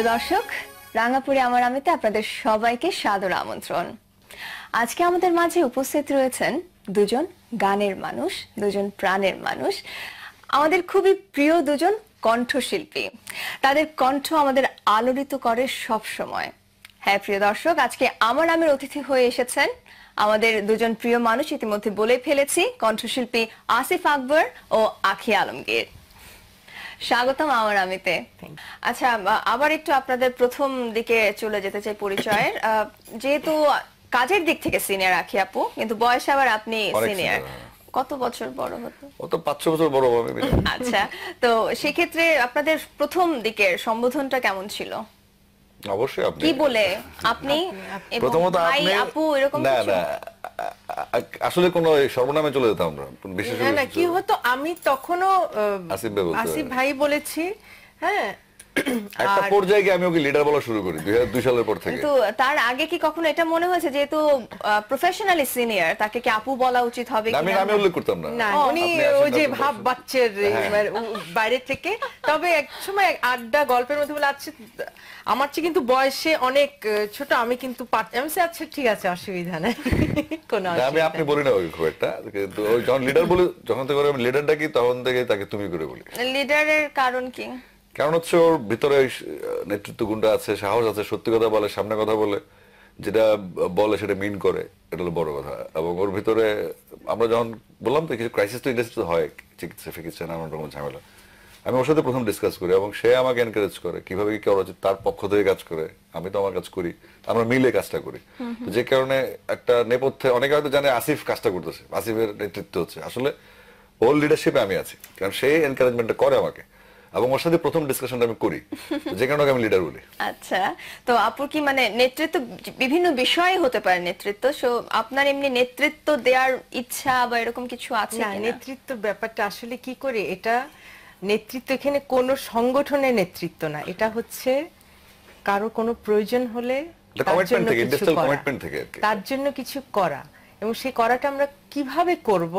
প্রিয় দর্শক, রাঙাপুরে আমার আমিতে আপনাদের সবাইকে সাদর আমন্ত্রণ। আজকে আমাদের মাঝে উপস্থিত রয়েছেন দুজন গানের মানুষ, দুজন প্রাণের মানুষ, আমাদের খুবই প্রিয় দুজন কণ্ঠশিল্পী। তাদের কণ্ঠ আমাদের আলোড়িত করে সব সময়। হ্যাঁ প্রিয় দর্শক, আজকে আমার নামের অতিথি হয়ে এসেছেন আমাদের দুজন প্রিয় মানুষ, ইতিমধ্যে বলে ফেলেছি, কণ্ঠশিল্পী আসিফ আকবর ও আখি আলমগীর। স্বাগতম আমার আমিতে। আচ্ছা, আবার একটু আপনাদের প্রথম দিকে চলে যেতে চাই পরিচয়ের। যেহেতু কাজের দিক থেকে সিনিয়র আখি আপু, কিন্তু বয়সে আবার আপনি সিনিয়র। কত বছর বড় হতো? ও তো 5-6 বছর বড় হবে। আচ্ছা, তো সেক্ষেত্রে আপনাদের প্রথম দিকের সম্বোধনটা কেমন ছিল? অবশ্যই আপনি কি বলে আপনি প্রথমত ভাই আপু এরকম না কিছু? না, আসলে কোন সর্বনামে চলে যেতাম আমরা, বিশেষ না না, কি হতো, আমি তখনও আসিফ ভাই বলেছি। হ্যাঁ, একটা পর্যায়ে গিয়ে আমি ওকে লিডার বলা শুরু করি 2002 সালের পর থেকে। তো তার আগে কি কখনো এটা মনে হয়েছে যেহেতু প্রফেশনালি সিনিয়র, তাকে কি আপু বলা উচিত হবে আমি কিনা? আমি উল্লেখ করতাম না। না, উনি ওই যে ভাব বাচ্চার বাইরে থেকে, তবে এক সময় আড্ডা গল্পের মধ্যে বলে, আচ্ছা আমার চেয়ে কিন্তু বয়সে অনেক ছোট, আমি কিন্তু আচ্ছা ঠিক আছে, অসুবিধা নেই, কোনো আমি আপনি বলি না ওই খুব একটা, কিন্তু ওই যখন লিডার বলি, যখন থেকে আমি লিডার ডাকি তখন থেকে তাকে তুমি করে বলি। লিডারের কারণ কি? কারণ হচ্ছে ওর ভিতরে নেতৃত্ব গুণটা আছে, সাহস আছে, সত্যি কথা বলে, সামনে কথা বলে, যেটা বলে সেটা মিন করে, এটা হলো বড় কথা। এবং ওর ভিতরে আমরা যখন বললাম তো কিছু ক্রাইসিস তো ইন্ডাস্ট্রিতে হয়, চিকিৎসা ফিকিৎসা নানান রকম ঝামেলা, আমি ওর সাথে প্রথম ডিসকাস করি এবং সে আমাকে এনকারেজ করে কিভাবে কি করা উচিত, তার পক্ষ থেকে কাজ করে, আমি তো আমার কাজ করি, আমরা মিলে কাজটা করি। যে কারণে একটা নেপথ্যে অনেকে হয়তো জানে আসিফ কাজটা করতেছে, আসিফের নেতৃত্ব হচ্ছে, আসলে ওর লিডারশিপে আমি আছি, কারণ সে এনকারেজমেন্টটা করে আমাকে এবং ওর সাথে প্রথম ডিসকাশনটা আমি করি, যে কারণে আমি লিডার বলি। আচ্ছা, তো আপুর কি মানে নেতৃত্ব বিভিন্ন বিষয়ে হতে পারে নেতৃত্ব, সো আপনার এমনি নেতৃত্ব দেওয়ার ইচ্ছা বা এরকম কিছু আছে না, কিনা? নেতৃত্ব ব্যাপারটা আসলে কি করে, এটা নেতৃত্ব এখানে কোনো সংগঠনের নেতৃত্ব না, এটা হচ্ছে কারো কোনো প্রয়োজন হলে তার জন্য কিছু করা, এবং সেই করাটা আমরা কিভাবে করব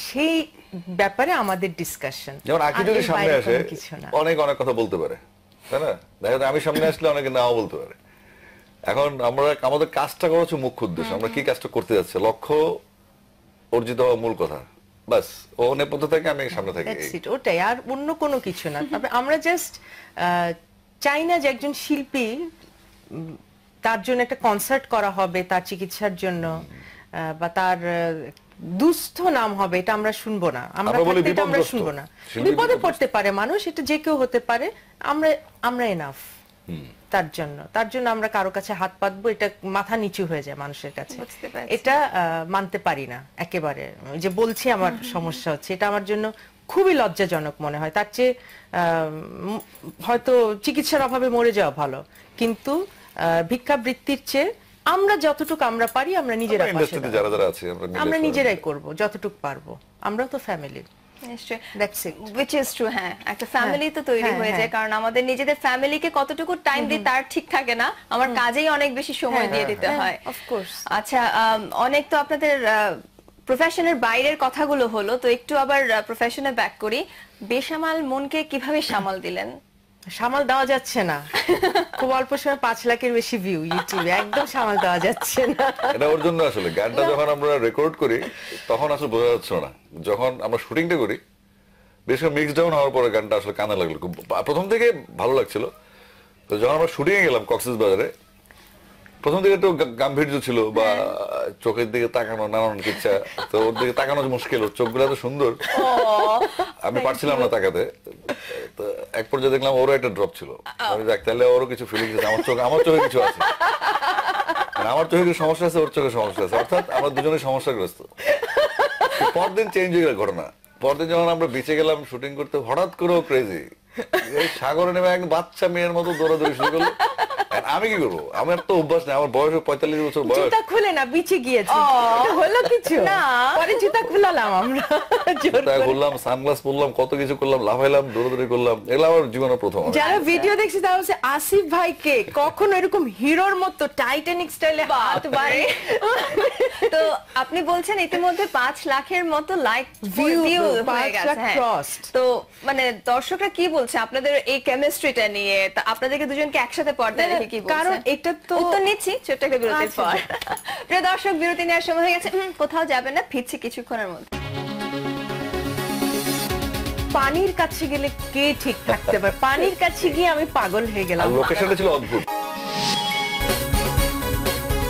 সেই ব্যাপারে আমাদের ডিসকাশন। যেমন আকি যদি সামনে আসে অনেক অনেক কথা বলতে পারে, তাই না? দেখা যায় আমি সামনে আসলে অনেকে নাও বলতে পারে। এখন আমরা আমাদের কাজটা করা হচ্ছে মুখ্য উদ্দেশ্য, আমরা কি কাজটা করতে যাচ্ছি, লক্ষ্য অর্জিত হওয়া মূল কথা, বাস। ও নেপথ্য থেকে আমি সামনে থাকি, ওটাই, আর অন্য কোনো কিছু না। তবে আমরা জাস্ট চাই না যে একজন শিল্পী, তার জন্য একটা কনসার্ট করা হবে তার চিকিৎসার জন্য, বা তার দুস্থ নাম হবে, এটা আমরা শুনবো না, আমরা শুনবো না। বিপদে পড়তে পারে মানুষ, এটা যে কেউ হতে পারে, আমরা এনাফ তার জন্য আমরা কারো কাছে হাত পাতবো, এটা মাথা নিচু হয়ে যায় মানুষের কাছে, এটা মানতে পারি না একেবারে। যে বলছি আমার সমস্যা হচ্ছে, এটা আমার জন্য খুবই লজ্জাজনক মনে হয়। তার চেয়ে হয়তো চিকিৎসার অভাবে মরে যাওয়া ভালো, কিন্তু ভিক্ষাবৃত্তির চেয়ে আমরা যতটুকু আমরা পারি আমরা নিজেরা আমরা নিজেরাই করব যতটুকু পারবো, আমরা তো ফ্যামিলি। একটা ফ্যামিলি তো তৈরি হয়ে যায়, কারণ আমাদের নিজেদের ফ্যামিলিকে কতটুকু টাইম দিই তার ঠিক থাকে না, আমার কাজেই অনেক বেশি সময় দিয়ে দিতে হয়। আচ্ছা, অনেক তো আপনাদের প্রফেশনের বাইরের কথাগুলো হলো, তো একটু আবার প্রফেশনে ব্যাক করি। বেসামাল মনকে কিভাবে সামাল দিলেন? সামাল দেওয়া যাচ্ছে না, খুব অল্প সময় 5 লাখের বেশি ভিউ ইউটিউবে, একদম সামাল দেওয়া যাচ্ছে না। এটা ওর জন্য আসলে গানটা যখন আমরা রেকর্ড করি তখন আসলে বোঝা যাচ্ছে না, যখন আমরা শুটিংটা করি বেশ মিক্স ডাউন হওয়ার পরে গানটা আসলে কানে লাগলো, প্রথম থেকে ভালো লাগছিল। তো যখন আমরা শুটিং এ গেলাম কক্সবাজারে, প্রথম দিকে তো গাম্ভীর্য ছিল বা চোখের দিকে তাকানো নানান ইচ্ছা, তো ওর দিকে তাকানো মুশকিল, ওর চোখগুলো তো সুন্দর, আমি পারছিলাম না তাকাতে। তো এক পর্যায়ে দেখলাম ওরও একটা ড্রপ ছিল, আমি দেখ তাহলে ওরও কিছু ফিলিংস আছে, আমার চোখে কিছু আছে, আমার চোখে কিছু সমস্যা আছে, ওর চোখে সমস্যা আছে, অর্থাৎ আমরা দুজনে সমস্যাগ্রস্ত। পরদিন চেঞ্জ হয়ে গেল ঘটনা। পরদিন যখন আমরা বিচে গেলাম শুটিং করতে, হঠাৎ করে ক্রেজি সাগরে নেমে এক বাচ্চা মেয়ের মতো দৌড়াদৌড়ি শুরু করলো, আর আমি কি করবো, আমার তো অভ্যাস নেই, আমার বয়স 45 বছর বয়স। জুতা খুলে না বিছে গিয়েছে, এটা হলো কিছু না। পরে জুতা খুলালাম আমরা জোর তাই করে। করলাম, সানগ্লাস পরলাম, কত কিছু করলাম, লাফাইলাম, দৌড়াদৌড়ি করলাম, এগুলো আমার জীবনের প্রথম। যারা ভিডিও দেখছি তারা বলছে আসিফ ভাইকে কখনো এরকম হিরোর মতো টাইটানিক স্টাইলে হাত বাড়িয়ে তো আপনি বলছেন ইতিমধ্যে 5 লাখের মতো লাইক View, ভিউ 5 হয়ে গেছে, লাখ হ্যাঁ। crossed। তো মানে দর্শকরা কি বলছে আপনাদের এই কেমিস্ট্রিটা নিয়ে? তা আপনাদেরকে দুজনকে একসাথে পর্দায় রেখে কি বলছে? কারণ এটা তো উত্তর নিচ্ছি ছোট্ট একটা বিরতির আচ্ছা। পর। প্রিয় দর্শক, বিরতি নেওয়ার সময় হয়ে গেছে, কোথাও যাবে না, ফিরছি কিছুক্ষণের মধ্যে। পানির কাছে গেলে কে ঠিক থাকতে পারে, পানির কাছে গিয়ে আমি পাগল হয়ে গেলাম। আর লোকেশনটা ছিল অদ্ভুত।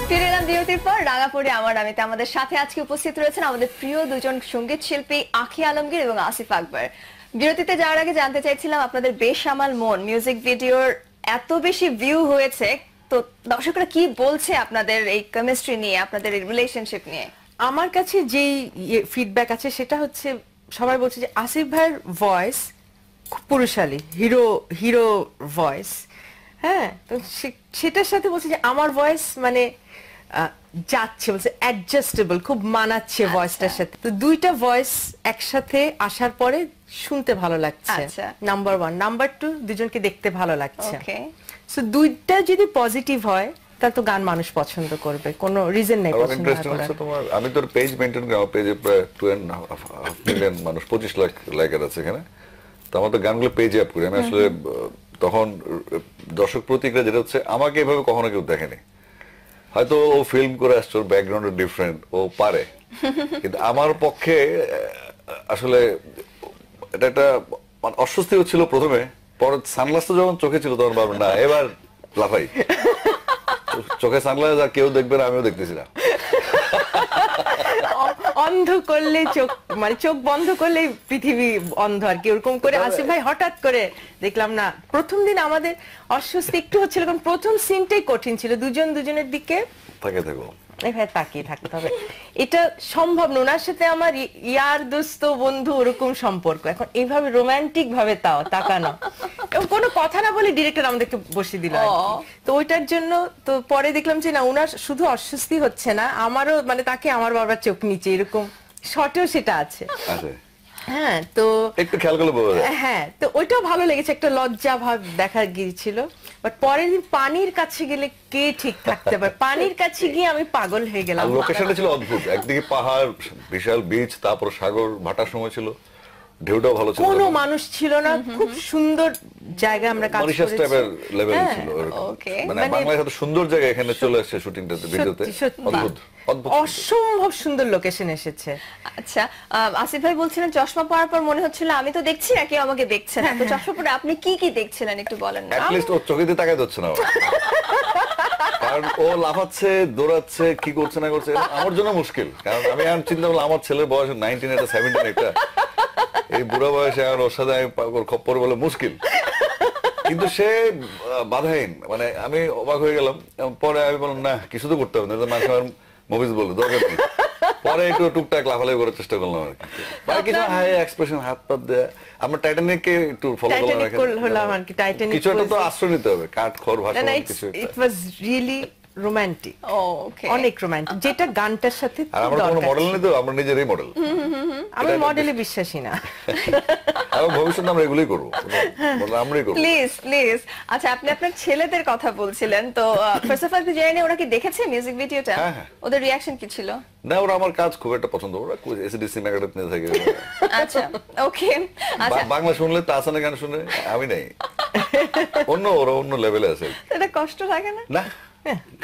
ফিরে এলাম বিরতির পর। রাঙাপুরে আমার আমিতে আমাদের সাথে আজকে উপস্থিত রয়েছেন আমাদের প্রিয় দুজন সঙ্গীত শিল্পী আঁখি আলমগীর এবং আসিফ আকবর। বিরতিতে যাওয়ার আগে জানতে চাইছিলাম আপনাদের বেসামাল মন মিউজিক ভিডিওর এত বেশি ভিউ হয়েছে, তো দর্শকরা কি বলছে আপনাদের এই কেমিস্ট্রি নিয়ে, আপনাদের এই রিলেশনশিপ নিয়ে? আমার কাছে যেই ফিডব্যাক আছে সেটা হচ্ছে সবাই বলছে যে আসিফ ভাইয়ের ভয়েস খুব পুরুষালী, হিরো হিরো ভয়েস। হ্যাঁ, তো সেটার সাথে বলছে যে আমার ভয়েস মানে যাচ্ছে, বলছে অ্যাডজাস্টেবল, খুব মানাচ্ছে ভয়েসটার সাথে। তো দুইটা ভয়েস একসাথে আসার পরে শুনতে ভালো লাগছে, আচ্ছা। নাম্বার 1। নাম্বার 2, দুজনকে দেখতে ভালো লাগছে। ওকে, সো দুইটা যদি পজিটিভ হয় তাহলে তো গান মানুষ পছন্দ করবে, কোনো রিজন নেই আমার পছন্দ না ইন্টারেস্টিং করার। হচ্ছে তোমার, আমি তোর পেজ মেনটেন করি, আমার পেজে প্রায় 2.5 মিলিয়ন মানুষ, 25 লাখ লাইকার আছে এখানে। তো আমার তো গানগুলো পেজে আপ করি আমি আসলে। তখন দর্শক প্রতিক্রিয়া যেটা হচ্ছে, আমাকে এভাবে কখনো কেউ দেখেনি। হয়তো ও ফিল্ম করে আসছে, ওর ব্যাকগ্রাউন্ড ডিফারেন্ট, ও পারে, কিন্তু আমার পক্ষে আসলে এটা একটা অস্বস্তি হচ্ছিল প্রথমে। পরে সানগ্লাসটা যখন চোখে ছিল তখন ভাবলাম না, এবার লাফাই। চোখে সানগ্লাস আর কেউ দেখবে না, আমিও দেখতেছি না। অন্ধ করলে চোখ, মানে চোখ বন্ধ করলে পৃথিবী অন্ধ আর কি, ওরকম করে আসিফ ভাই হঠাৎ করে দেখলাম না। প্রথম দিন আমাদের অস্বস্তি একটু হচ্ছিল, কারণ প্রথম সিনটাই কঠিন ছিল, দুজন দুজনের দিকে থাকে থাকো এভাবে তাকিয়ে থাকতে হবে। এটা সম্ভব না, ওনার সাথে আমার ইয়ার দোস্ত বন্ধু ওরকম সম্পর্ক, এখন এইভাবে রোমান্টিক ভাবে তাও তাকানো এবং কোনো কথা না বলে ডিরেক্টর আমাদেরকে বসিয়ে দিল আর কি। তো ওইটার জন্য তো পরে দেখলাম যে না, ওনার শুধু অস্বস্তি হচ্ছে না, আমারও মানে তাকে আমার বাবার চোখ নিচে এরকম শর্টেও সেটা আছে। আছে, হ্যাঁ, তো একটু খেয়াল করলে বোঝা যায়। হ্যাঁ, তো ওইটাও ভালো লেগেছে, একটা লজ্জা ভাব দেখা গিয়েছিল। বাট পরের দিন পানির কাছে গেলে কে ঠিক থাকতে পারে, পানির কাছে গিয়ে আমি পাগল হয়ে গেলাম। আর লোকেশনটা ছিল অদ্ভুত, একদিকে পাহাড়, বিশাল বিচ, তারপর সাগর, ভাটার সময় ছিল, ঢেউটাও ভালো ছিল, কোনো মানুষ ছিল না, খুব সুন্দর জায়গা আমরা কাজ মরিশাস করেছি। টাইপের লেভেল হ্যাঁ, ছিল এরকম। ওকে। মানে মানে- বাংলাদেশ এত সুন্দর জায়গা এখানে চলে আসছে শুটিংটাতে, ভিডিওতে। সত্যি, সত্যি। অদ্ভুত অদ্ভুত। অসম্ভব সুন্দর লোকেশন এসেছে। আচ্ছা, আসিফ ভাই বলছিলেন চশমা পরার পর মনে হচ্ছিল আমি তো দেখছি না, কেউ আমাকে দেখছে না। তো চশমা পরে আপনি কি কি দেখছিলেন একটু বলেন না? অ্যাটলিস্ট ওর চোখে দিয়ে তাকাতে হচ্ছে না আমার। কারণ ও লাফাচ্ছে, দৌড়াচ্ছে, কি করছে না করছে, এটা আমার জন্য মুশকিল। কারণ আমি এখন চিন্তা করলাম আমার ছেলের বয়স 19, এটা 17, এটা এই বুড়া বয়সে এখন ওর সাথে আমি ওর খপ্পর বলে মুশকিল। কিন্তু সে বাধাহীন, মানে আমি অবাক হয়ে গেলাম। পরে আমি বললাম না, কিছু তো করতে হবে না, মানুষ আমার মুভিজ বলে দরকার নেই। পরে একটু টুকটাক লাফালাফি করার চেষ্টা করলাম আর কি। বাকি কিছু হাই এক্সপ্রেশন, হাত পাত দেয়া। আমরা টাইটানিককে একটু ফলো করলাম, টাইটানিক হলাম আর কি, টাইটানিক কিছু একটা তো আশ্রয় নিতে হবে, কাঠ খড় ভাষা না, কিছু একটা। ইট ওয়াজ রিয়েলি রোমান্টিক, ওকে, অনেক রোমান্টিক, যেটা গানটার সাথে আর খুব আমরা কোনো দরকার মডেল ছিল। নিতে, আমরা নিজেরই মডেল। আমি মডেলে বিশ্বাসী না। এবং ভবিষ্যতে আমরা এগুলোই করবো, মডেল আমরাই করবো। Please please. আচ্ছা, আপনি আপনার ছেলেদের কথা বলছিলেন, তো ফার্স্ট অফ অল কি জানেন ওরা কি দেখেছে মিউজিক ভিডিওটা? হ্যাঁ, হ্যাঁ। ওদের রিঅ্যাকশন কি ছিল? না, ওরা আমার কাজ খুব একটা পছন্দ, ওরা এসিডিসি ম্যাগাডেট নিয়ে থাকে। আচ্ছা, ওকে। আচ্ছা, বাংলা শুনলে তাহসানের গান শুনে আমি নাই, ওরা অন্য লেভেলে আছে। এটা কষ্ট লাগে না? না,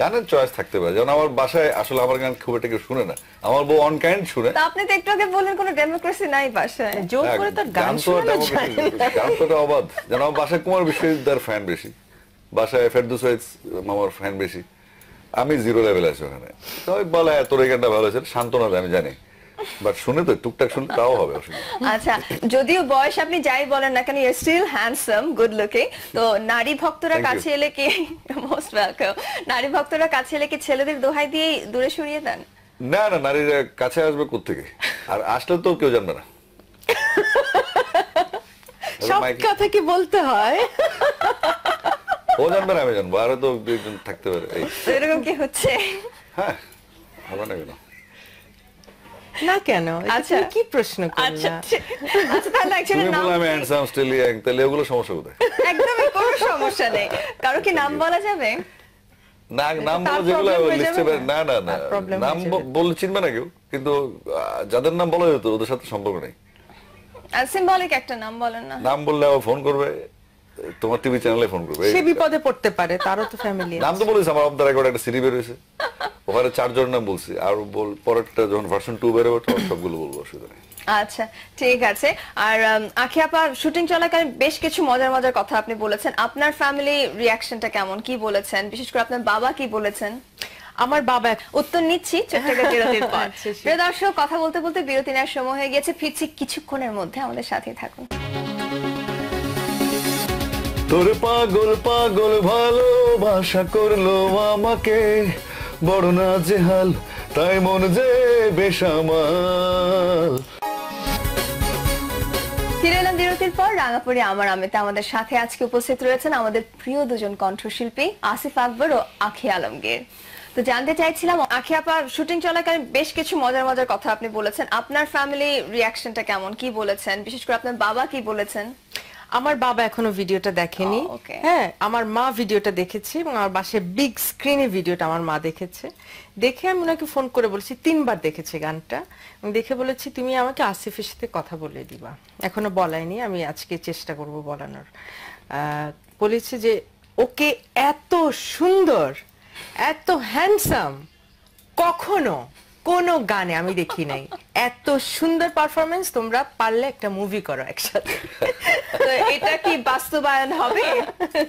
গানের চয়েস থাকতে পারে। যেমন আমার বাসায় আসলে আমার গান খুব একটা কেউ শুনে না, আমার বউ অন কাইন্ড শুনে। তা আপনি তো একটু আগে বললেন কোনো ডেমোক্রেসি নাই বাসায়। জোর করে তো গান তো শোনানো তেমন যায় কিছু- না। গান তো একটা অবাধ। যেন আমার বাসায় কুমার বিশ্বজিৎদার ফ্যান বেশি, বাসায় ফেরদৌস ওয়াহিদ মামার ফ্যান বেশি, আমি জিরো লেভেলে আছি ওখানে। তবে বলে তোর এই গানটা ভালো হয়েছে, সান্ত্বনা দেয়, আমি জানি, বাট শুনে তো টুকটাক শুনলে তাও হবে, অসুবিধা নেই। আচ্ছা, যদিও বয়স আপনি যাই বলেন না কেন, you still handsome, good looking. তো নারী ভক্তরা Thank you. কাছে এলে কি, মোস্ট ওয়েলকাম, নারী ভক্তরা কাছে এলে কি ছেলেদের দোহাই দিয়ে দূরে সরিয়ে দেন? না না, নারীরা কাছে আসবে কোত্থেকে, আর আসলে তো কেউ জানবে না। সব কথা কি বলতে হয়? ও জানবে না আমি জানবো, আরো তো দুইজন থাকতে পারে। এই তো এরকম কি হচ্ছে? হ্যাঁ, হবে না কেন? না কেন? এটা আচ্ছা। তুমি কি প্রশ্ন আচ্ছা করলা? আচ্ছা, তাহলে তুমি একজনের নাম বলো আমি হ্যান্ডসাম স্টিল ইয়াং, তাহলে ওগুলো সমস্যা কোথায়? একদমই কোনো সমস্যা নেই। কারো কি নাম বলা যাবে? না, নাম তার বলো যেগুলো problem হয়ে লিস্টে, যাবে না না না, তার problem নাম হয়ে যাবে। বললে চিনবে না কেউ, কিন্তু যাদের নাম বলা যেত ওদের সাথে সম্পর্ক নেই। সিম্বলিক একটা নাম বলেন না। নাম বললে আবার ফোন করবে, তোমার টিভি চ্যানেলে ফোন করবে। সে বিপদে পড়তে পারে, তারও তো ফ্যামিলি নাম তো বলেছি, আমার অফ দ্য রেকর্ড একটা সিডি বের হয়েছে, ওখানে 4 জন নাম বলছি, আর পরেরটা যখন ভার্সন 2 বের হবে তখন সবগুলো বলবো, অসুবিধা নেই। আচ্ছা, ঠিক আছে। আর আখি আপা, শুটিং চলাকালীন বেশ কিছু মজার মজার কথা আপনি বলেছেন। আপনার ফ্যামিলি রিয়াকশনটা কেমন, কি বলেছেন? বিশেষ করে আপনার বাবা কি বলেছেন? আমার বাবা উত্তর নিচ্ছি ছোট্ট একটা বিরতির পর। আচ্ছা, sure. প্রিয় দর্শক, কথা বলতে বলতে বিরতি নেওয়ার সময় হয়ে গেছে। ফিরছি কিছুক্ষণের মধ্যে, আমাদের সাথেই থাকুন। তোর পাগল পাগল ভালোবাসা করলো আমাকে, বড় না জেহাল তাই মন যে বেসামাল। ফিরে এলাম বিরতির পর। রাঙাপুরি আমার আমেতে আমাদের সাথে আজকে উপস্থিত রয়েছেন আমাদের প্রিয় দুজন কণ্ঠশিল্পী আসিফ আকবর ও আখি আলমগীর। তো জানতে চাইছিলাম, আখি আপা, শুটিং চলাকালীন বেশ কিছু মজার মজার কথা আপনি বলেছেন। আপনার ফ্যামিলি রিয়াকশনটা কেমন, কি বলেছেন? বিশেষ করে আপনার বাবা কি বলেছেন? আমার বাবা এখনো ভিডিওটা দেখেনি। ও, okay. হ্যাঁ, আমার মা ভিডিওটা দেখেছে এবং আমার বাসায় বিগ স্ক্রিনে ভিডিওটা আমার মা দেখেছে। দেখে আমি ওনাকে ফোন করে বলেছি, 3 বার দেখেছে গানটা, এবং দেখে বলেছি তুমি আমাকে আসিফের সাথে কথা বলে দিবা। এখনো বলাইনি, আমি আজকে চেষ্টা করব বলানোর। বলেছে যে ওকে এত সুন্দর, এত হ্যান্ডসাম কখনো কোনো গানে আমি দেখি নাই। এত সুন্দর পারফরমেন্স, তোমরা পারলে একটা মুভি করো একসাথে। তো এটা কি বাস্তবায়ন হবে?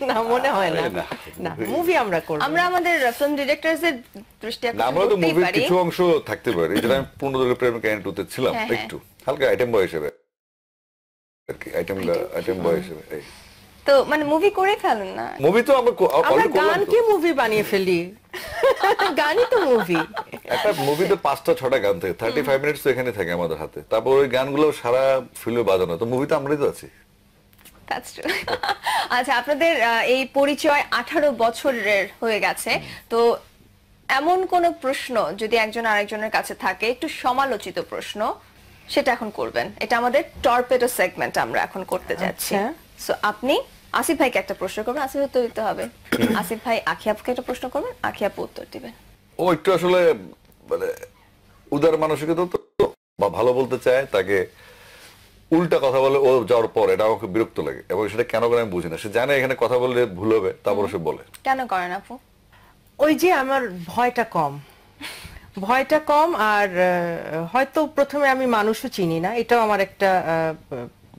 না, মনে হয় না। না, না, মুভি আমরা করব। আমরা আমাদের ফিল্ম ডিরেক্টরদের দৃষ্টি না, আকর্ষণ আমরা তো করতেই মুভির পারি। কিছু অংশ থাকতে পারি, যেটা আমি পূর্ণদৈর্ঘ্য প্রেমিকা টুতে ছিলাম, হ্যাঁ, হ্যাঁ। একটু হালকা আইটেম বয় হিসেবে আর কি, আইটেম বয় হিসেবে। এই তো মানে মুভি করে ফেলুন না। মুভি তো আমরা আমরা অলরেডি করলাম তো। গানকে মুভি বানিয়ে ফেলি। গানই তো মুভি। একটা মুভিতে 5টা-6টা গান থাকে, 35 মিনিটস তো এখানে থাকে আমাদের হাতে, তারপর ওই গানগুলো সারা ফিল্মে বাজানো, তো মুভিতে আমরাই তো আছি। That's true. আচ্ছা, আপনাদের এই পরিচয় 18 বছরের হয়ে গেছে। তো এমন কোন প্রশ্ন যদি একজন আরেকজনের কাছে থাকে, একটু সমালোচিত প্রশ্ন, সেটা এখন করবেন। এটা আমাদের টর্পেডো সেগমেন্ট আমরা এখন করতে যাচ্ছি। আচ্ছা। সো আপনি আসিফ ভাইকে একটা প্রশ্ন করবেন, আসিফ উত্তর দিতে হবে। আসিফ ভাই আখি আপুকে একটা প্রশ্ন করবেন, আখি আপু উত্তর দিবেন। ও একটু আসলে মানে উদার মানসিকতা তো, বা ভালো বলতে চায়, তাকে উল্টা কথা বলে ও যাওয়ার পর, এটা আমাকে বিরক্ত লাগে, এবং সেটা কেন করে আমি বুঝি না। সে জানে এখানে কথা বললে ভুল হবে, তারপরে সে বলে। কেন করেন আপু? ওই যে আমার ভয়টা কম, ভয়টা কম। আর হয়তো প্রথমে আমি মানুষও চিনি না, এটাও আমার একটা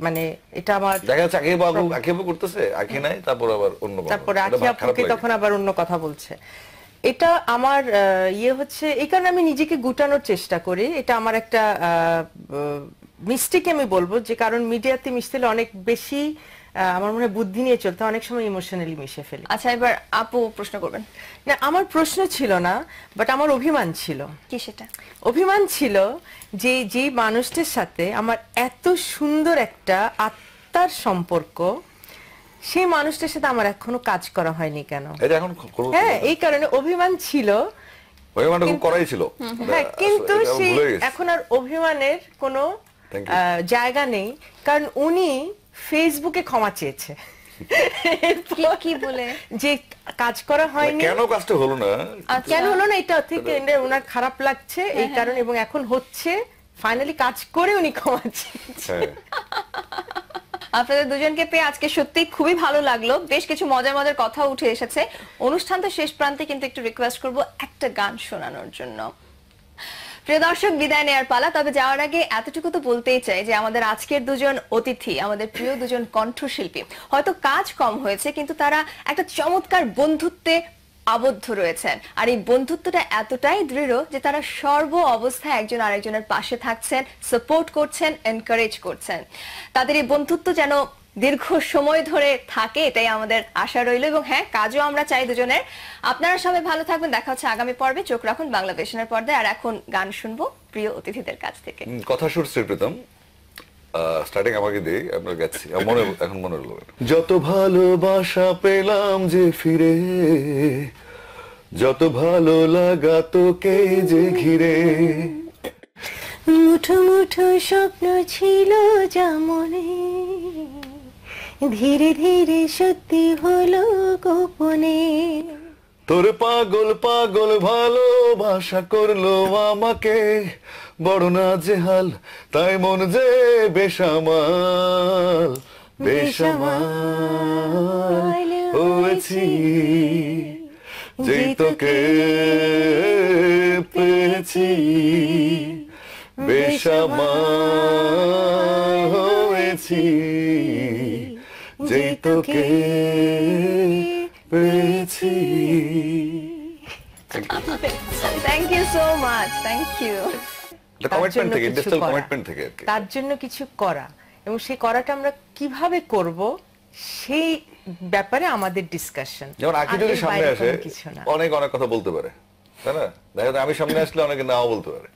মানে এটা আমার দেখা যাচ্ছে আঁকিবাবু করতেছে, আঁকি নাই, তারপর আবার অন্য কথা। তারপরে এটা আখি খারাপ আপুকে লাগে। তখন আবার অন্য কথা বলছে। এটা আমার ইয়ে হচ্ছে, এই কারণে আমি নিজেকে গুটানোর চেষ্টা করি। এটা আমার একটা মিস্টেক আমি বলবো, যে কারণ মিডিয়াতে মিশতে হলে অনেক বেশি আমার মনে হয় বুদ্ধি নিয়ে চলতে, অনেক সময় ইমোশনালি মিশে ফেলি। আচ্ছা, এবার আপু প্রশ্ন করবেন। না, আমার প্রশ্ন ছিল না, বাট আমার অভিমান ছিল। কি সেটা? অভিমান ছিল যে যে মানুষটার সাথে আমার এত সুন্দর একটা আত্মার সম্পর্ক, সেই মানুষটার সাথে আমার এখনো কাজ করা হয়নি কেন? এটা এখন করবো। হ্যাঁ, এই কারণে অভিমান ছিল। অভিমানটা খুব করাই ছিল। হ্যাঁ, কিন্তু এটা সেই ভুলে গেছি। এখন আর অভিমানের কোনো Thank you. জায়গা নেই, কারণ উনি ফেসবুকে ক্ষমা চেয়েছে। কি বলে? যে কাজ করা হয়নি, কেন কাজটা হলো না? আচ্ছা। কেন হলো না, এটা থেকে ওনার খারাপ লাগছে এই কারণে, এবং এখন হচ্ছে ফাইনালি কাজ করে উনি ক্ষমা চেয়েছে। হ্যাঁ, আপনাদের দুজনকে পেয়ে আজকে সত্যি খুবই ভালো লাগলো। বেশ কিছু মজার মজার কথা উঠে এসেছে। অনুষ্ঠান তো শেষ প্রান্তে, কিন্তু একটু রিকোয়েস্ট করব একটা গান শোনানোর জন্য। প্রিয় দর্শক, বিদায় নেওয়ার পালা। তবে যাওয়ার আগে এতটুকু তো বলতেই চাই যে আমাদের আজকের দুজন অতিথি, আমাদের প্রিয় দুজন কণ্ঠশিল্পী, হয়তো কাজ কম হয়েছে, কিন্তু তারা একটা চমৎকার বন্ধুত্বে আবদ্ধ রয়েছেন। আর এই বন্ধুত্বটা এতটাই দৃঢ় যে তারা সর্ব অবস্থায় একজন আরেকজনের পাশে থাকছেন, সাপোর্ট করছেন, এনকারেজ করছেন। তাদের এই বন্ধুত্ব যেন দীর্ঘ সময় ধরে থাকে, এটাই আমাদের আশা রইল। এবং হ্যাঁ, কাজও আমরা চাই দুজনের। আপনারা সবাই ভালো থাকবেন, দেখা হচ্ছে আগামী পর্বে। চোখ রাখুন বাংলাদেশের পর্দায়। আর এখন গান শুনবো প্রিয় অতিথিদের কাছ থেকে। কথা শুট শ্রীপ্রীতম, স্টার্টিং আমাকে দিই, আপনার গেছি মনে এখন মনে হলো। যত ভালোবাসা পেলাম যে ফিরে, যত ভালো লাগা তোকে যে ঘিরে, মুঠো মুঠো স্বপ্ন ছিল যা মনে, ধীরে ধীরে সত্যি হলো গোপনে। তোর পাগল পাগল ভালোবাসা করলো আমাকে, বড় না যে হাল তাই মন যে বেসামাল, বেসামাল হয়েছি যেই তোকে পেয়েছি, বেসামাল হয়েছি যেই তোকে পেয়েছি। Thank you so much, thank you. Commitment থেকে, ইন্ডাস্ট্রিয়াল কমিটমেন্ট থেকে আর কি। তার জন্য কিছু করা, এবং সেই করাটা আমরা কিভাবে করব সেই ব্যাপারে আমাদের ডিসকাশন। যেমন আকি যদি সামনে আসে অনেক অনেক কথা বলতে পারে, তাই না? দেখা যায় আমি সামনে আসলে অনেকে নাও বলতে পারে।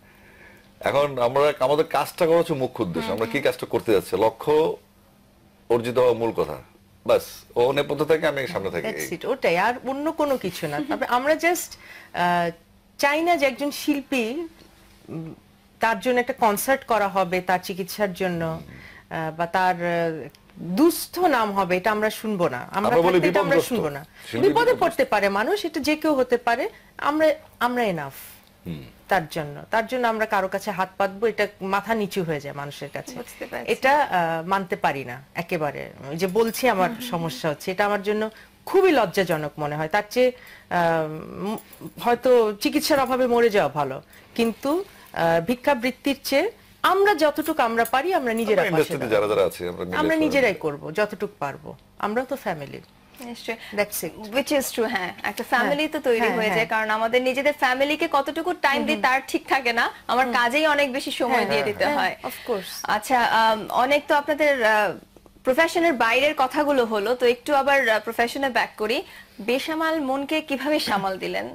এখন আমরা আমাদের কাজটা করা হচ্ছে মুখ্য উদ্দেশ্য, আমরা কি কাজটা করতে যাচ্ছি, লক্ষ্য অর্জিত হওয়া মূল কথা। বাস ও নেপথ্য থেকে আমি সামনে থাকি, ওটাই, আর অন্য কোনো কিছু না। তবে আমরা জাস্ট চাই না যে একজন শিল্পী তার জন্য একটা কনসার্ট করা হবে তার চিকিৎসার জন্য, বা তার দুস্থ নাম হবে, এটা আমরা শুনবো না। আমরা শুনবো না। বিপদে পড়তে পারে মানুষ, এটা যে কেউ হতে পারে, আমরা এনাফ তার জন্য আমরা কারো কাছে হাত পাতবো, এটা মাথা নিচু হয়ে যায় মানুষের কাছে। এটা মানতে পারি না একেবারে। ওই যে বলছি আমার সমস্যা হচ্ছে, এটা আমার জন্য খুবই লজ্জাজনক মনে হয়। তার চেয়ে হয়তো চিকিৎসার অভাবে মরে যাওয়া ভালো, কিন্তু ভিক্ষাবৃত্তির চেয়ে আমরা যতটুকু আমরা পারি আমরা নিজেরা আমরা নিজেরাই করব যতটুকু পারবো। আমরা তো ফ্যামিলি, একটা ফ্যামিলি তো তৈরি হয়ে যায়, কারণ আমাদের নিজেদের ফ্যামিলিকে কতটুকু টাইম দিই তার ঠিক থাকে না, আমার কাজেই অনেক বেশি সময় দিয়ে দিতে হয়। আচ্ছা, অনেক তো আপনাদের প্রফেশনের বাইরের কথাগুলো হলো, তো একটু আবার প্রফেশনে ব্যাক করি। বেসামাল মনকে কিভাবে সামাল দিলেন?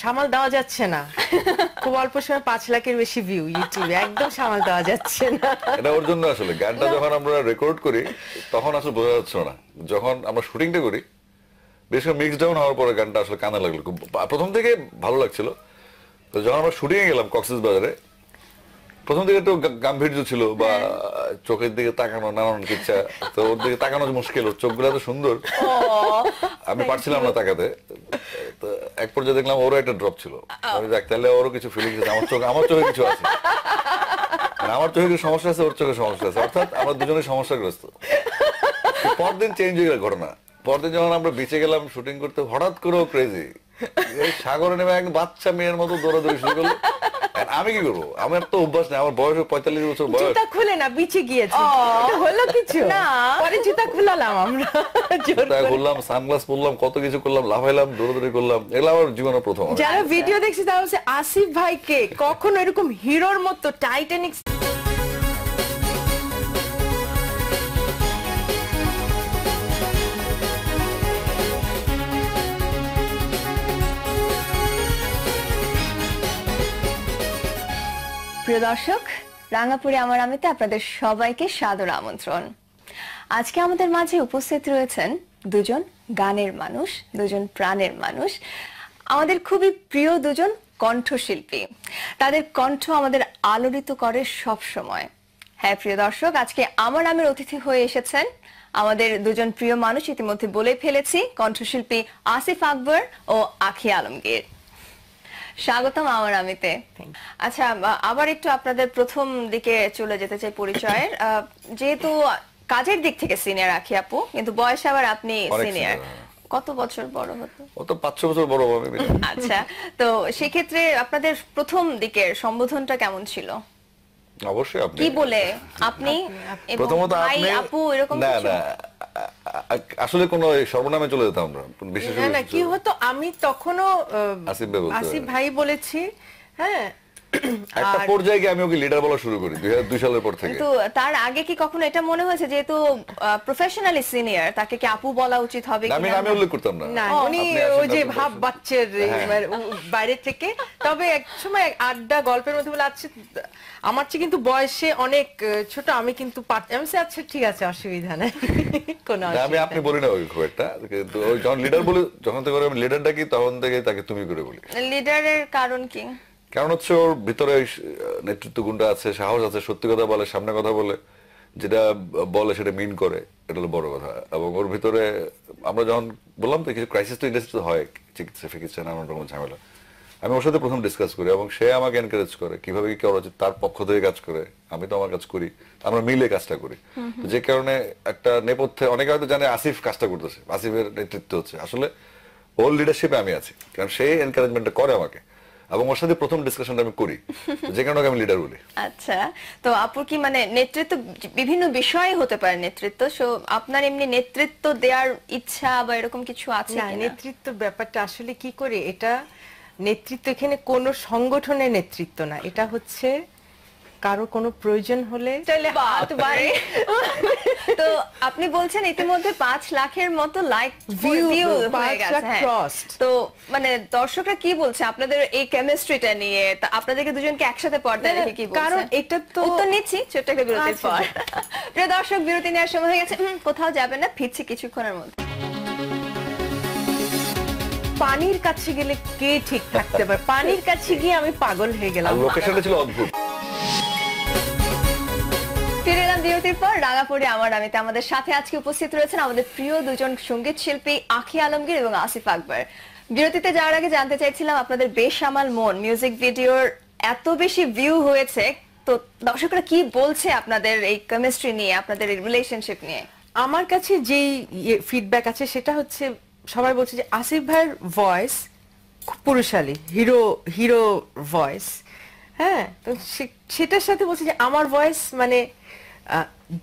সামাল দেওয়া যাচ্ছে না, খুব অল্প সময় 5 লাখের বেশি ভিউ ইউটিউবে, একদম সামাল দেওয়া যাচ্ছে না। এটা ওর জন্য আসলে গানটা যখন আমরা রেকর্ড করি তখন আসলে বোঝা যাচ্ছে না, যখন আমরা শুটিংটা করি বেশ মিক্স ডাউন হওয়ার পরে গানটা আসলে কানে লাগলো। প্রথম থেকে ভালো লাগছিল, তো যখন আমরা শুটিং এ গেলাম কক্সবাজারে, প্রথম দিকে একটু গাম্ভীর্য ছিল বা চোখের দিকে তাকানো নানান ইচ্ছা, তো ওর দিকে তাকানো মুশকিল, ওর চোখগুলো এত সুন্দর আমি পারছিলাম না তাকাতে। তো এক পর্যায়ে দেখলাম ওরও একটা ড্রপ ছিল, তাহলে ওরও কিছু ফিলিংস আছে, আমার চোখে কিছু আছে, আমার চোখে কিছু সমস্যা আছে, ওর চোখে সমস্যা আছে, অর্থাৎ আমরা দুজনে সমস্যাগ্রস্ত। পরদিন চেঞ্জ হয়ে গেল ঘটনা। পরদিন যখন আমরা বিচে গেলাম শুটিং করতে, হঠাৎ করে ক্রেজি এই সাগরে নেমে এক বাচ্চা মেয়ের মতো দৌড়াদৌড়ি শুরু করলো। আমি কি করবো, আমার তো অভ্যাস নেই, আমার বয়স 45 বছর বয়স। জুতা খুলে না বিচে গিয়েছে, হলো কিছু না, পরে জুতা খুলালাম আমরা, জুতা খুললাম, সানগ্লাস পরলাম, কত কিছু করলাম, লাফাইলাম, দৌড়াদৌড়ি করলাম, এগুলো আমার জীবনের প্রথম। যারা ভিডিও দেখছি তারা বলছে আসিফ ভাইকে কখনো এরকম হিরোর মতো টাইটানিক। প্রিয় দর্শক, রাঙাপুরে আমার আমিতে আপনাদের সবাইকে সাদর আমন্ত্রণ। আজকে আমাদের মাঝে উপস্থিত রয়েছেন দুজন গানের মানুষ, দুজন প্রাণের মানুষ, আমাদের খুবই প্রিয় দুজন কণ্ঠশিল্পী। তাদের কণ্ঠ আমাদের আলোড়িত করে সব সময়। হ্যাঁ প্রিয় দর্শক, আজকে আমার আমের অতিথি হয়ে এসেছেন আমাদের দুজন প্রিয় মানুষ, ইতিমধ্যে বলে ফেলেছি, কণ্ঠশিল্পী আসিফ আকবর ও আখি আলমগীর। স্বাগতম আমার আমিতে। আচ্ছা, আবার একটু আপনাদের প্রথম দিকে চলে যেতে চাই পরিচয়ের। যেহেতু কাজের দিক থেকে সিনিয়র আখি আপু, কিন্তু বয়সে আবার আপনি সিনিয়র। কত বছর বড় হতো? ও তো 5-6 বছর বড় হবে। আচ্ছা, তো সেক্ষেত্রে আপনাদের প্রথম দিকের সম্বোধনটা কেমন ছিল? অবশ্যই আপনি। কি বলে আপনি? প্রথমত আপনি আপু এরকম না না, আসলে কোন সর্বনামে চলে যেতাম আমরা, বিশেষ করে না কি হতো, আমি তখনও আসিফ ভাই বলেছি, হ্যাঁ, একটা পর্যায়ে গিয়ে আমি ওকে লিডার বলা শুরু করি 2002 সালের পর থেকে। কিন্তু তার আগে কি কখনো এটা মনে হয়েছে যেহেতু প্রফেশনালি সিনিয়র তাকে কি আপু বলা উচিত হবে আমি কিনা? উল্লেখ করতাম না। না উনি আপনি আসেন, ওই যে আপনি ভাব বসেন। বাচ্চার মানে বাইরে থেকে, তবে এক সময় আড্ডা গল্পের মধ্যে বলে আচ্ছা আমার চেয়ে কিন্তু বয়সে অনেক ছোট, আমি কিন্তু আমি বলছি, আচ্ছা ঠিক আছে অসুবিধা নাই কোনো না, আমি অসুবিধা আপনি বলি না ওই খুব একটা, কিন্তু ওই যখন লিডার বলি, যখন থেকে আমি লিডার ডাকি তখন থেকে তাকে তুমি করে বলি। লিডারের কারণ কি? কারণ হচ্ছে ওর ভিতরে ওই নেতৃত্ব গুণটা আছে, সাহস আছে, সত্যি কথা বলে, সামনে কথা বলে, যেটা বলে সেটা মিন করে, এটা হলো বড় কথা। এবং ওর ভিতরে আমরা যখন বললাম তো কিছু ক্রাইসিস তো ইন্ডাস্ট্রিতে হয়, চিকিৎসা ফিকিৎসা নানান রকম ঝামেলা, আমি ওর সাথে প্রথম ডিসকাস করি এবং সে আমাকে এনকারেজ করে কিভাবে কি করা উচিত, তার পক্ষ থেকে কাজ করে, আমি তো আমার কাজ করি, আমরা মিলে কাজটা করি। তো যে কারণে একটা নেপথ্যে অনেকে হয়তো জানে আসিফ কাজটা করতেছে, আসিফের নেতৃত্ব হচ্ছে, আসলে ওর লিডারশিপে আমি আছি, কারণ সে এনকারেজমেন্টটা করে আমাকে এবং ওর সাথে প্রথম ডিসকাশনটা আমি করি, যে কারণে আমি লিডার বলি। আচ্ছা, তো আপুর কি মানে নেতৃত্ব বিভিন্ন বিষয়ে হতে পারে নেতৃত্ব, সো আপনার এমনি নেতৃত্ব দেওয়ার ইচ্ছা বা এরকম কিছু আছে না, কিনা? নেতৃত্ব ব্যাপারটা আসলে কি করে, এটা নেতৃত্ব এখানে কোনো সংগঠনের নেতৃত্ব না, এটা হচ্ছে কারো কোনো প্রয়োজন হলে হাত বাড়িয়ে তো আপনি বলছেন ইতিমধ্যে 5 লাখের মতো লাইক View, ভিউ হয়ে 5 গেছে, লাখ হ্যাঁ। crossed। তো মানে দর্শকরা কি বলছে আপনাদের এই কেমিস্ট্রিটা নিয়ে? তা আপনাদেরকে দুজনকে একসাথে পর্দায় রেখে কি বলছে? কারণ এটা তো উত্তর নিচ্ছি ছোট্ট একটা বিরতির আচ্ছা, পর। প্রিয় দর্শক, বিরতি নেওয়ার সময় হয়ে গেছে, কোথাও যাবেন না, ফিরছি কিছুক্ষণের মধ্যে। পানির কাছে গেলে কে ঠিক থাকতে পারে, পানির কাছে গিয়ে আমি পাগল হয়ে আর গেলাম। লোকেশনটা ছিল অদ্ভুত। ফিরে এলাম বিরতির পর। রাঙাপুরে আমার আমিতে আমাদের সাথে আজকে উপস্থিত রয়েছেন আমাদের প্রিয় দুজন সঙ্গীত শিল্পী আখি আলমগীর এবং আসিফ আকবর। বিরতিতে যাওয়ার আগে জানতে চাইছিলাম আপনাদের বেসামাল মন মিউজিক ভিডিওর এত বেশি ভিউ হয়েছে, তো দর্শকরা কি বলছে আপনাদের এই কেমিস্ট্রি নিয়ে, আপনাদের এই রিলেশনশিপ নিয়ে? আমার কাছে যেই ফিডব্যাক আছে সেটা হচ্ছে সবাই বলছে যে আসিফ ভাইয়ের ভয়েস খুব পুরুষালী, হিরো হিরো ভয়েস। হ্যাঁ, তো সেটার সাথে বলছে যে আমার ভয়েস মানে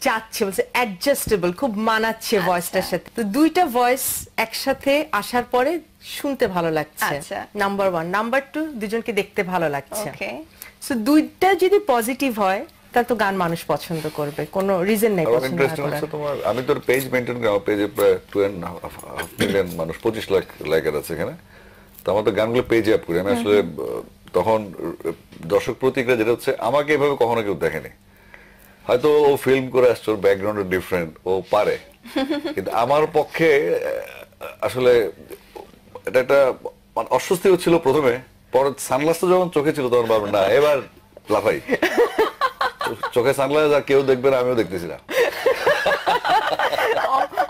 যাচ্ছে, বলছে অ্যাডজাস্টেবল, খুব মানাচ্ছে ভয়েসটার সাথে। তো দুইটা ভয়েস একসাথে আসার পরে শুনতে ভালো লাগছে, আচ্ছা। নাম্বার 1। নাম্বার 2, দুজনকে দেখতে ভালো লাগছে। ওকে, সো দুইটা যদি পজিটিভ হয় তাহলে তো গান মানুষ পছন্দ করবে, কোনো রিজন নাই এবং পছন্দ না ইন্টারেস্টিং করার। হচ্ছে তোমার, আমি তোর পেজ মেনটেন করি, আমার পেজে প্রায় 2.5 মিলিয়ন মানুষ, 25 লাখ লাইকার আছে এখানে। তো আমার তো গানগুলো পেজে আপ করি আমি আসলে। তখন দর্শক প্রতিক্রিয়া যেটা হচ্ছে, আমাকে এভাবে কখনো কেউ দেখেনি। হয়তো ও ফিল্ম করে আসছে, ওর ব্যাকগ্রাউন্ড ডিফারেন্ট, ও পারে, কিন্তু আমার পক্ষে আসলে এটা একটা অস্বস্তি হচ্ছিল প্রথমে, পরে সানগ্লাসটা যখন চোখে ছিল তখন ভাবলাম না এবার লাফাই, চোখে সানগ্লাস আর কেউ দেখবে না, আমিও দেখতেছি না।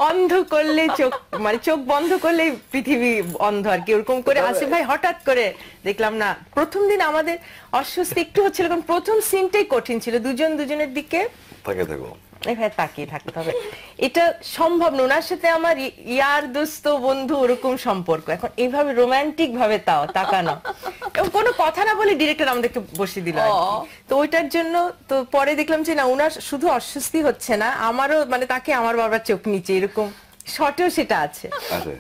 অন্ধ করলে চোখ, মানে চোখ বন্ধ করলে পৃথিবী অন্ধ আর কি, ওরকম করে আসিফ ভাই হঠাৎ করে দেখলাম না। প্রথম দিন আমাদের অস্বস্তি একটু হচ্ছিল, কারণ প্রথম সিনটাই কঠিন ছিল, দুজন দুজনের দিকে থাকে থাকো এভাবে তাকিয়ে থাকতে হবে, এটা সম্ভব না। ওনার সাথে আমার ইয়ার দোস্ত বন্ধু ওরকম সম্পর্ক, এখন এইভাবে রোমান্টিক ভাবে তাও তাকানো এবং কোনো কথা না বলে ডিরেক্টর আমাদেরকে বসিয়ে দিল আর কি। তো ওইটার জন্য তো পরে দেখলাম যে না, ওনার শুধু অস্বস্তি হচ্ছে না, আমারও মানে তাকে আমার বাবার চোখ নিচে এরকম শর্টেও সেটা আছে। আছে,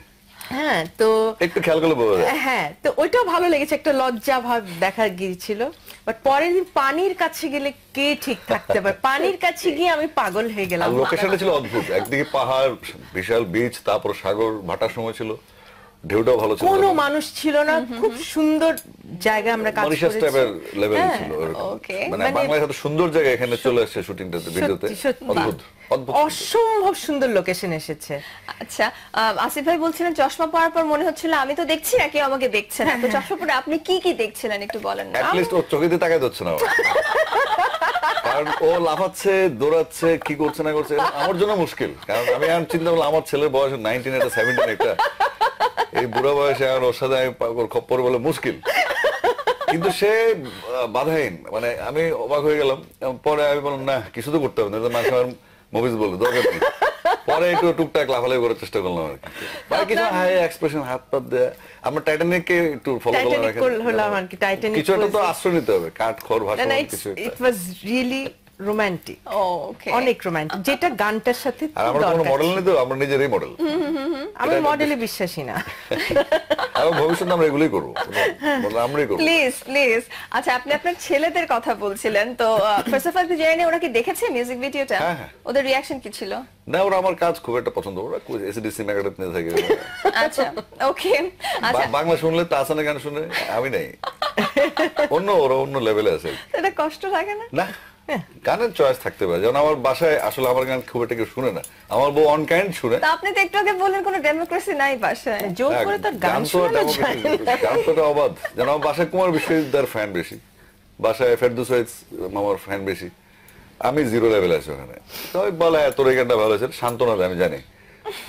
হ্যাঁ, তো একটু খেয়াল করলে বোঝা যায়। হ্যাঁ, তো ওইটাও ভালো লেগেছে, একটা লজ্জা ভাব দেখা গিয়েছিল। বাট পরের দিন পানির কাছে গেলে কে ঠিক থাকতে পারে, পানির কাছে গিয়ে আমি পাগল হয়ে গেলাম। আর লোকেশনটা ছিল অদ্ভুত, একদিকে পাহাড়, বিশাল বিচ, তারপর সাগর, ভাটার সময় ছিল, ঢেউটাও ভালো ছিল, কোনো মানুষ ছিল না, খুব সুন্দর জায়গা আমরা কাজ মরিশাস করেছি। টাইপের লেভেল হ্যাঁ, ছিল এরকম। ওকে। মানে মানে- বাংলায় এত সুন্দর জায়গা এখানে চলে আসছে শুটিংটাতে, ভিডিওতে, সত্যি, সত্যি। অদ্ভুত অদ্ভুত সুন্দর। অসম্ভব সুন্দর লোকেশন এসেছে। আচ্ছা, আসিফ ভাই বলছিলেন চশমা পরার পর মনে হচ্ছিল আমি তো দেখছি না, কেউ আমাকে দেখছে না। তো চশমা পরে আপনি কি কি দেখছিলেন একটু বলেন না? অ্যাটলিস্ট ও চোখে দিয়ে তাকাই হচ্ছে না আমার। কারণ ও লাফাচ্ছে, দৌড়াচ্ছে, কি করছে না করছে, এটা আমার জন্য মুশকিল। কারণ আমি এখন চিন্তা করলাম আমার ছেলের বয়স 19, এটা 17, এটা এই বুড়া বয়সে আর ওর সাথে আমি ওর খপ্পর বলে মুশকিল, কিন্তু সে বাধাহীন, মানে আমি অবাক হয়ে গেলাম। পরে আমি বললাম না, কিছু তো করতে হবে না, মানুষ আমার মুভিজ বলে দরকার নেই। পরে একটু টুকটাক লাফালাফি করার চেষ্টা করলাম আর কি, মানে কিছু হাই এক্সপ্রেশন, হাত পাত দেয়া। আমরা টাইটানিককে একটু ফলো করলাম টাইটানিক এখানে। হলাম আর কি, টাইটানিক কিছু একটা তো আশ্রয় নিতে হবে, কাঠ খড় ভাষা না, কিছু একটা। ইট ওয়াজ রিয়েলি রোমান্টিক, ওকে, অনেক রোমান্টিক, যেটা গানটার সাথে আর খুব আমরা কোনো দরকার মডেল ছিল। নেই তো, আমরা নিজেরই মডেল। আমি মডেলে বিশ্বাসী না। এবং ভবিষ্যতে আমরা এগুলোই করবো, মডেল আমরাই করবো। Please please. আচ্ছা, আপনি আপনার ছেলেদের কথা বলছিলেন, তো ফার্স্ট অফ অল জেনে ওরা কি দেখেছে মিউজিক ভিডিওটা? হ্যাঁ, হ্যাঁ। ওদের রিয়াকশন কি ছিল? না, ওরা আমার কাজ খুব একটা পছন্দ, ওরা এসিডিসি ম্যাগাটেট নিয়ে থাকে। আচ্ছা, ওকে, আচ্ছা, বাংলা শুনলে তাহসানের গান শুনে আমি নাই, ওরা অন্য লেভেলে আছে। এটা কষ্ট লাগে না? না, গানের চয়েস থাকতে পারে, যেমন আমার বাসায় আসলে আমার গান খুব একটা কেউ শুনে না, আমার বউ অন কাইন্ড শুনে। তা আপনি তো একটু আগে বললেন কোনো ডেমোক্রেসি নাই বাসায়। জোর করে তার গান শোনানো যায় না। গান তো অবাধ, যেন আমার বাসায় কুমার বিশ্বজিৎদার ফ্যান বেশি, বাসায় ফেরদৌস ওয়াহিদ মামার ফ্যান বেশি, আমি জিরো লেভেল আছি ওখানে। তো বলে তোর এই গানটা ভালো হয়েছে, সান্ত্বনা দেয়, আমি জানি,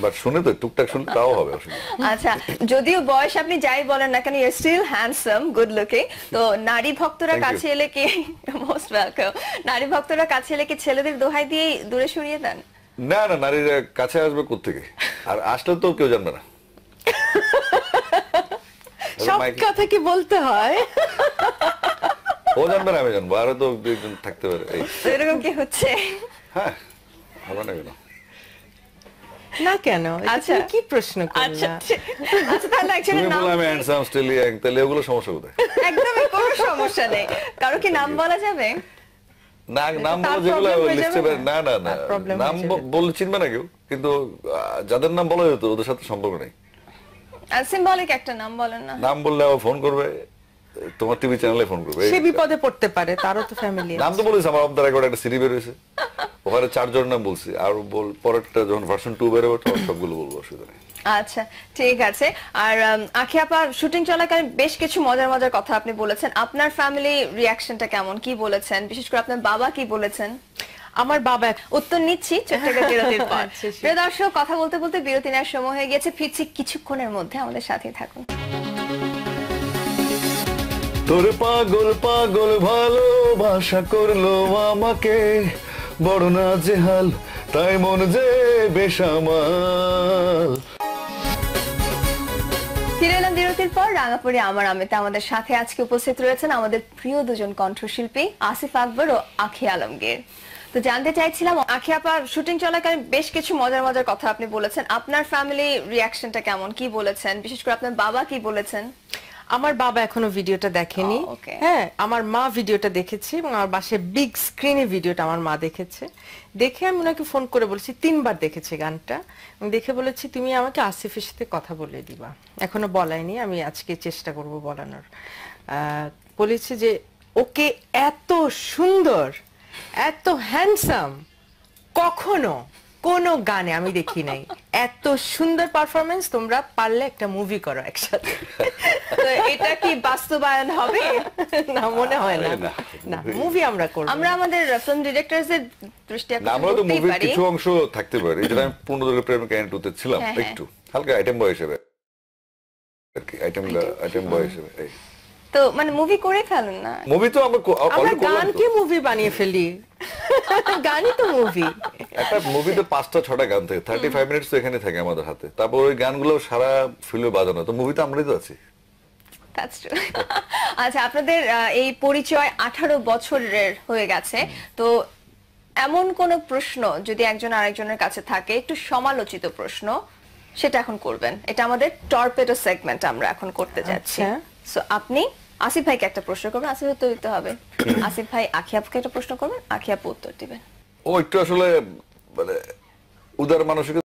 বাট শুনে তো টুকটাক শুনে তাও হবে, অসুবিধা নেই। আচ্ছা, যদিও বয়স আপনি যাই বলেন না কেন, you still handsome, good looking. তো নারী ভক্তরা Thank you. কাছে এলে কি, মোস্ট ওয়েলকাম, নারী ভক্তরা কাছে এলে কি ছেলেদের দোহাই দিয়ে দূরে সরিয়ে দেন? না না, নারীরা কাছে আসবে কোত্থেকে, আর আসলে তো কেউ জানবে না। সব মাইক- কথা কি বলতে হয়? ও জানবে না, আমি জানবো, আরো তো দুইজন থাকতে পারে। এই তো এরকম কি হচ্ছে? হ্যাঁ, হবে না কেন? না কেন? এটা আচ্ছা। তুমি কি প্রশ্ন আচ্ছা, করলা? আচ্ছা, তাহলে তুমি একজনের নাম বলে আমি হ্যান্ডসাম স্টিল ইয়াং, তাহলে এগুলো সমস্যা কোথায়? একদমই কোনো সমস্যা নেই। কারো কি নাম বলা যাবে? না, নাম তার বলে যেগুলো problem হয়ে লিস্টে, যাবে না না না, তার problem নাম হয়ে যাবে। বললে চিনবে না কেউ, কিন্তু যাদের নাম বলা যেত ওদের সাথে সম্পর্ক নেই। সিম্বলিক একটা নাম বলেন না। নাম বললে আবার ফোন করবে, তোমার টিভি চ্যানেলে ফোন করবে। সে বিপদে পড়তে পারে, তারও তো ফ্যামিলি নাম তো আছে। বলেছি, আমার অফ দ্য রেকর্ড একটা সিডি বের হয়েছে, ওখানে 4 জনের নাম বলছি, আর পরেরটা যখন ভার্সন 2 বের হবে তখন সবগুলো বলবো, অসুবিধা নেই। আচ্ছা, ঠিক আছে। আর আখি আপা, শুটিং চলাকালীন বেশ কিছু মজার মজার কথা আপনি বলেছেন। আপনার ফ্যামিলি রিয়াকশনটা কেমন, কি বলেছেন? বিশেষ করে আপনার বাবা কি বলেছেন? আমার বাবা উত্তর নিচ্ছি ছোট্ট একটা বিরতির পর। আচ্ছা, sure. প্রিয় দর্শক, কথা বলতে বলতে বিরতি নেওয়ার সময় হয়ে গেছে, ফিরছি কিছুক্ষণের মধ্যে, আমাদের সাথেই থাকুন। তোর পাগল পাগল ভালোবাসা করলো আমাকে, বড় নাজেহাল তাই মন যে বেসামাল। ফিরে এলাম বিরতির পর। রাঙাপুরি আমার আমেতে আমাদের সাথে আজকে উপস্থিত রয়েছেন আমাদের প্রিয় দুজন কণ্ঠশিল্পী আসিফ আকবর ও আখি আলমগীর। তো জানতে চাইছিলাম, আখি আপা, শুটিং চলাকালীন বেশ কিছু মজার মজার কথা আপনি বলেছেন। আপনার ফ্যামিলি রিয়াকশনটা কেমন, কি বলেছেন? বিশেষ করে আপনার বাবা কি বলেছেন? আমার বাবা এখনো ভিডিওটা দেখেনি। ও, okay. হ্যাঁ, আমার মা ভিডিওটা দেখেছে এবং আমার বাসায় বিগ স্ক্রিনে ভিডিওটা আমার মা দেখেছে। দেখে আমি ওনাকে ফোন করে বলেছি, 3 বার দেখেছে গানটা, এবং দেখে বলেছি তুমি আমাকে আসিফের সাথে কথা বলে দিবা। এখনো বলাইনি, আমি আজকে চেষ্টা করব বলানোর। বলেছে যে ওকে এত সুন্দর, এত হ্যান্ডসাম কখনো কোনো গানে আমি দেখি নাই। এত সুন্দর পারফরমেন্স, তোমরা পারলে একটা মুভি করো একসাথে। তো এটা কি বাস্তবায়ন হবে? না, মনে হয় না। না, না, মুভি আমরা করব। আমরা আমাদের ফিল্ম ডিরেক্টরদের দৃষ্টি না, আকর্ষণ আমরা তো করতেই মুভির পারি। কিছু অংশ থাকতে পারে, যেটা আমি পূর্ণদৈর্ঘ্য প্রেমিকা টুতে ছিলাম, হ্যাঁ, হ্যাঁ। একটু হালকা আইটেম বয় হিসেবে আর কি, আইটেম বয় হিসেবে। তো মানে মুভি করে ফেলেন না? মুভি তো আমরা আমরা already করলাম তো। গানকে মুভি বানিয়ে ফেলি। গানই তো মুভি। একটা মুভিতে 5টা-6টা গান থাকে, 35 মিনিটস তো এখানে থাকে আমাদের হাতে, তারপর ওই গানগুলো সারা ফিল্মে বাজানো, তো মুভিতে আমরাই তো আছি। That's true. আচ্ছা, আপনাদের এই পরিচয় 18 বছরের হয়ে গেছে, তো এমন কোন প্রশ্ন যদি একজন আরেকজনের কাছে থাকে, একটু সমালোচিত প্রশ্ন, সেটা এখন করবেন। এটা আমাদের টর্পেডো সেগমেন্ট আমরা এখন করতে যাচ্ছি। আচ্ছা। সো আপনি আসিফ ভাইকে একটা প্রশ্ন করবেন, আসিফ উত্তর দিতে হবে। আসিফ ভাই আখি আপুকে একটা প্রশ্ন করবেন, আখি আপু উত্তর দিবেন। ও একটু আসলে মানে উদার মানসিক